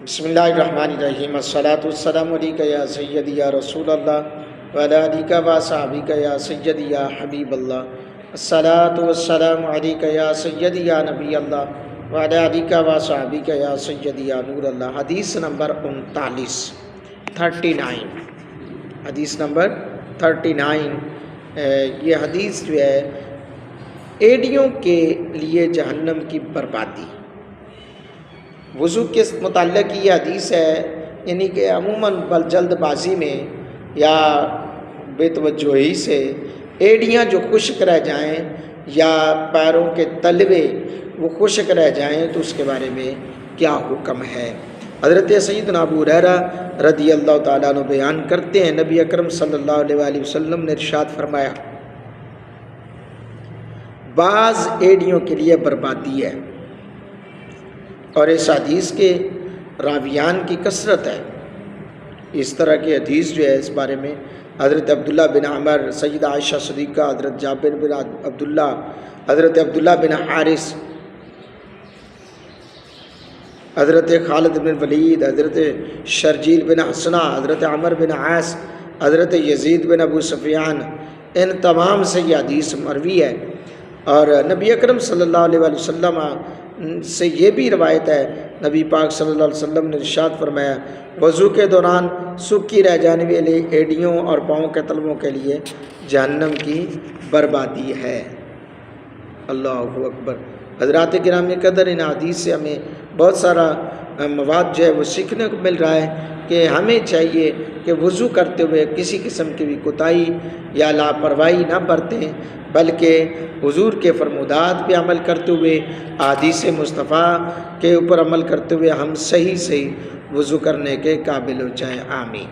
بسم اللہ الرحمن الرحیم الصلاۃ والسلام علیک یا سیدی یا رسول اللہ وعلی آلک و صحابک یا سیدی یا حبیب اللہ الصلاۃ والسلام علیک یا سیدی یا نبی اللہ وعلی آلک و صحابک یا سیدی یا نور اللہ۔ حدیث نمبر 39 حدیث نمبر 39 یہ حدیث جو ہے ایڈیوں کے لیے جہنم کی بربادی، وضو کے متعلق یہ حدیث ہے، یعنی کہ عموماً جلد بازی میں یا بے توجہی سے ایڑیاں جو خشک رہ جائیں یا پیروں کے تلوے وہ خشک رہ جائیں تو اس کے بارے میں کیا حکم ہے۔ حضرت سیدنا ابو ہریرہ رضی اللہ تعالیٰ عنہ بیان کرتے ہیں، نبی اکرم صلی اللہ علیہ وآلہ وسلم نے ارشاد فرمایا، بعض ایڑیوں کے لیے بربادی ہے، اور اس حدیث کے راویان کی کثرت ہے۔ اس طرح کی حدیث جو ہے اس بارے میں حضرت عبداللہ بن عمر، سیدہ عائشہ صدیقہ، حضرت جابر بن عبداللہ، حضرت عبداللہ بن حارث، حضرت خالد بن ولید، حضرت شرجیل بن حسنہ، حضرت عمر بن عاص، حضرت یزید بن ابو سفیان، ان تمام سے یہ حدیث مروی ہے۔ اور نبی اکرم صلی اللہ علیہ وآلہ وسلم سے یہ بھی روایت ہے، نبی پاک صلی اللہ علیہ وسلم نے ارشاد فرمایا، وضو کے دوران سوکھی رہ جانے والی ایڑیوں اور پاؤں کے تلووں کے لیے جہنم کی بربادی ہے۔ اللہ اکبر۔ حضرات گرامی قدر، ان حدیث سے ہمیں بہت سارا مواد جو ہے وہ سیکھنے کو مل رہا ہے کہ ہمیں چاہیے کہ وضو کرتے ہوئے کسی قسم کی بھی کوتاہی یا لاپرواہی نہ برتیں، بلکہ حضور کے فرمودات پہ عمل کرتے ہوئے، احادیث مصطفیٰ کے اوپر عمل کرتے ہوئے ہم صحیح وضو کرنے کے قابل ہو جائیں۔ آمین۔